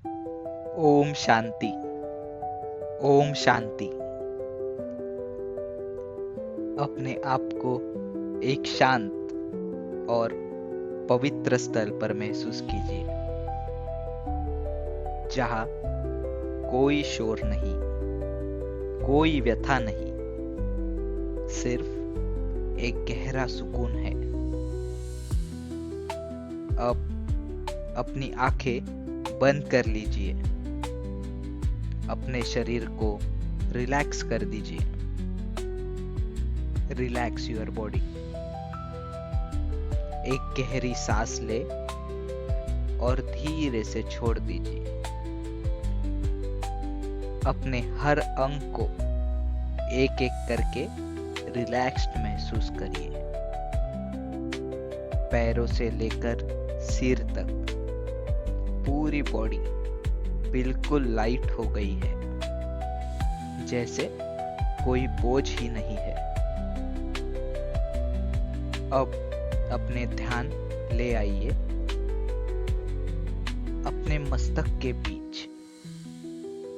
ओम शांति। ओम शांति। अपने आप को एक शांत और पवित्र स्थल पर महसूस कीजिए, जहां कोई शोर नहीं, कोई व्यथा नहीं, सिर्फ एक गहरा सुकून है। अब अपनी आंखें बंद कर लीजिए, अपने शरीर को रिलैक्स कर दीजिए। Relax your body. एक गहरी सांस ले और धीरे से छोड़ दीजिए। अपने हर अंग को एक एक करके रिलैक्स्ड महसूस करिए। पैरों से लेकर सिर तक पूरी बॉडी बिल्कुल लाइट हो गई है, जैसे कोई बोझ ही नहीं है। अब अपने ध्यान ले आइए अपने मस्तक के बीच,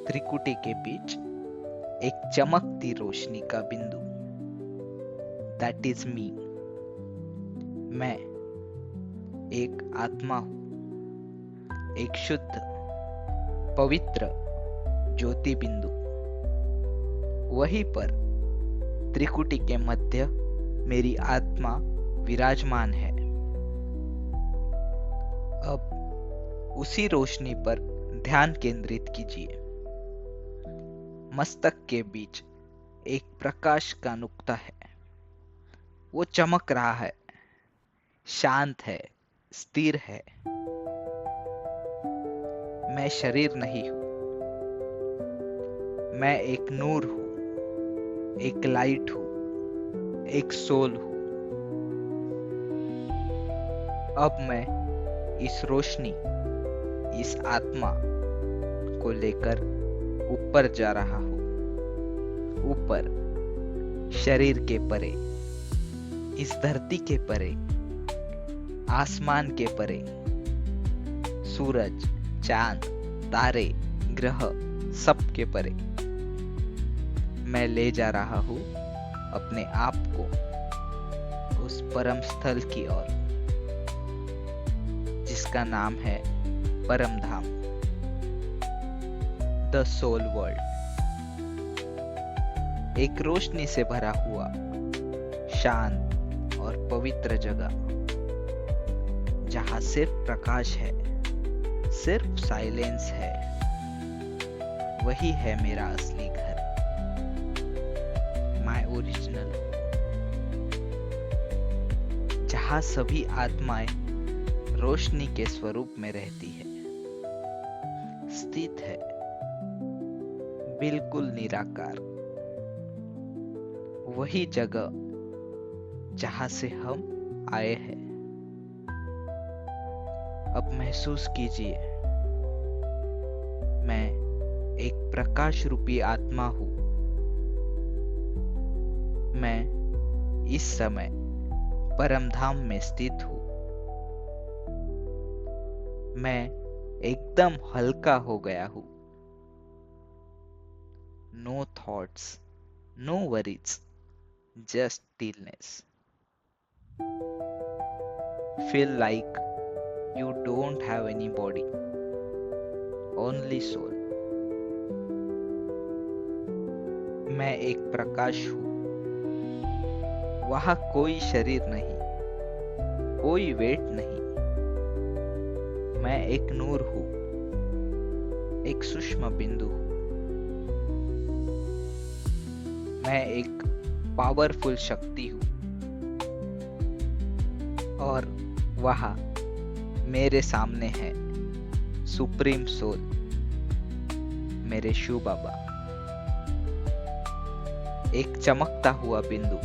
त्रिकुटी के बीच एक चमकती रोशनी का बिंदु। That is me. मैं एक आत्मा हूं, एक शुद्ध पवित्र ज्योति बिंदु। वहीं पर त्रिकुटी के मध्य मेरी आत्मा विराजमान है। अब उसी रोशनी पर ध्यान केंद्रित कीजिए। मस्तक के बीच एक प्रकाश का नुक्ता है। वो चमक रहा है, शांत है, स्थिर है। मैं शरीर नहीं हूं, मैं एक नूर हूं, एक लाइट हूं, एक सोल हूं। अब मैं इस रोशनी, इस आत्मा को लेकर ऊपर जा रहा हूं। ऊपर, शरीर के परे, इस धरती के परे, आसमान के परे, सूरज, चांद, तारे, ग्रह, सब के परे। मैं ले जा रहा हूं अपने आप को उस परम स्थल की ओर, जिसका नाम है परम धाम, द सोल वर्ल्ड। एक रोशनी से भरा हुआ शांत और पवित्र जगह, जहां सिर्फ प्रकाश है, सिर्फ साइलेंस है। वही है मेरा असली घर, माय ओरिजिनल, जहां सभी आत्माएं रोशनी के स्वरूप में रहती है, स्थित है, बिल्कुल निराकार। वही जगह जहां से हम आए हैं। अब महसूस कीजिए, मैं एक प्रकाश रूपी आत्मा हूं। मैं इस समय परमधाम में स्थित हूं। मैं एकदम हल्का हो गया हूं। No thoughts, no worries, just stillness. Feel like you don't have any body, only soul. मैं एक प्रकाश हूं। वहां कोई शरीर नहीं, कोई वेट नहीं। मैं एक नूर हूं, एक सूक्ष्म बिंदु हूं। मैं एक पावरफुल शक्ति हूं। और वहां मेरे सामने है सुप्रीम सोल, मेरे शिव बाबा। एक चमकता हुआ बिंदु,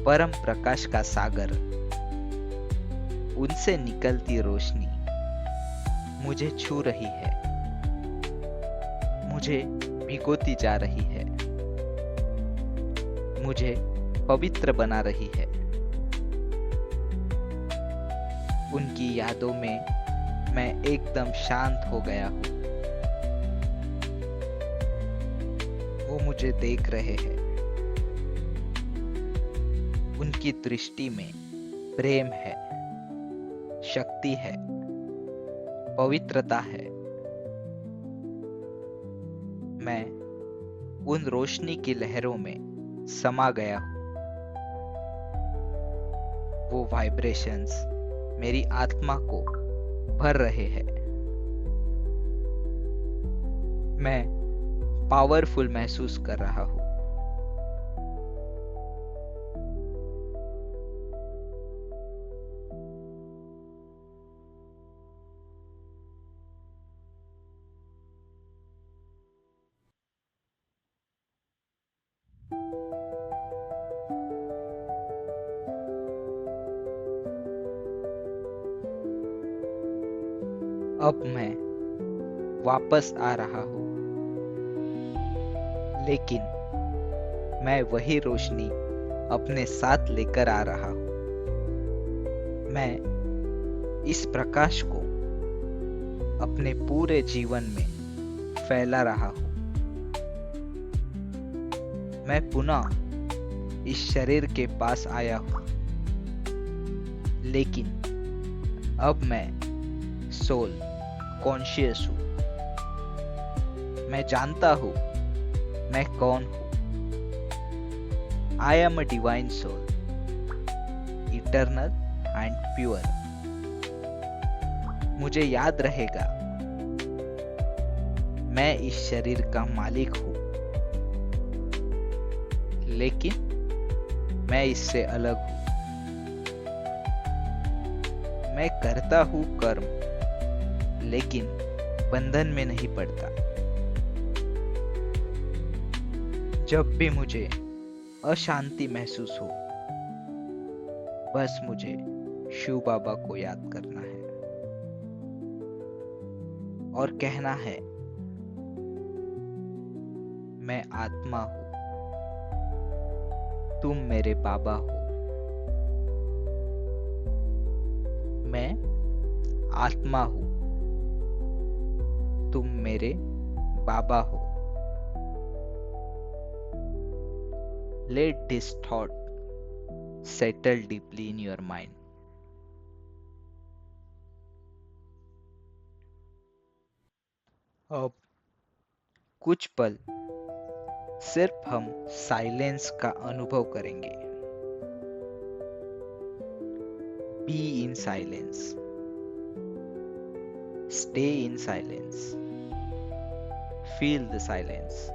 परम प्रकाश का सागर। उनसे निकलती रोशनी मुझे छू रही है, मुझे भिगोती जा रही है, मुझे पवित्र बना रही है। उनकी यादों में मैं एकदम शांत हो गया हूँ। वो मुझे देख रहे हैं। उनकी दृष्टि में प्रेम है, शक्ति है, पवित्रता है। मैं उन रोशनी की लहरों में समा गया हूँ। वो वाइब्रेशंस मेरी आत्मा को भर रहे हैं। मैं पावरफुल महसूस कर रहा हूँ। अब मैं वापस आ रहा हूँ, लेकिन मैं वही रोशनी अपने साथ लेकर आ रहा हूँ। मैं इस प्रकाश को अपने पूरे जीवन में फैला रहा हूँ। मैं पुनः इस शरीर के पास आया हूँ, लेकिन अब मैं सोल कॉन्शियस हूँ। मैं जानता हूँ मैं कौन हूँ। I am a divine soul, eternal and pure. मुझे याद रहेगा, मैं इस शरीर का मालिक हूँ, लेकिन मैं इससे अलग हूँ। मैं करता हूँ कर्म, लेकिन बंधन में नहीं पड़ता। जब भी मुझे अशांति महसूस हो, बस मुझे शिव बाबा को याद करना है और कहना है, मैं आत्मा हूँ, तुम मेरे बाबा हो। मैं आत्मा हूँ, तुम मेरे बाबा हो। Let this thought settle deeply in your mind. अब कुछ पल सिर्फ हम साइलेंस का अनुभव करेंगे। Be in silence. Stay in silence. Feel the silence.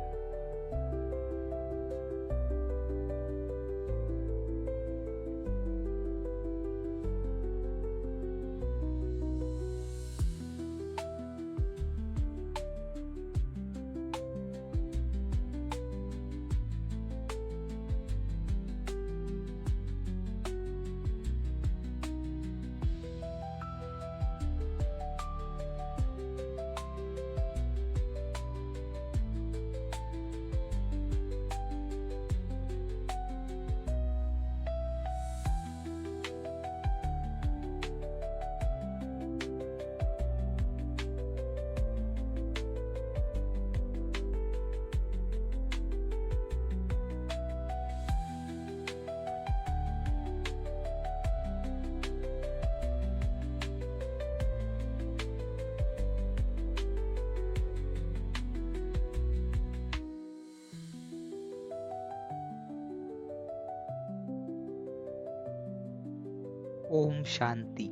Om Shanti.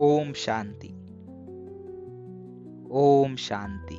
Om Shanti. Om Shanti.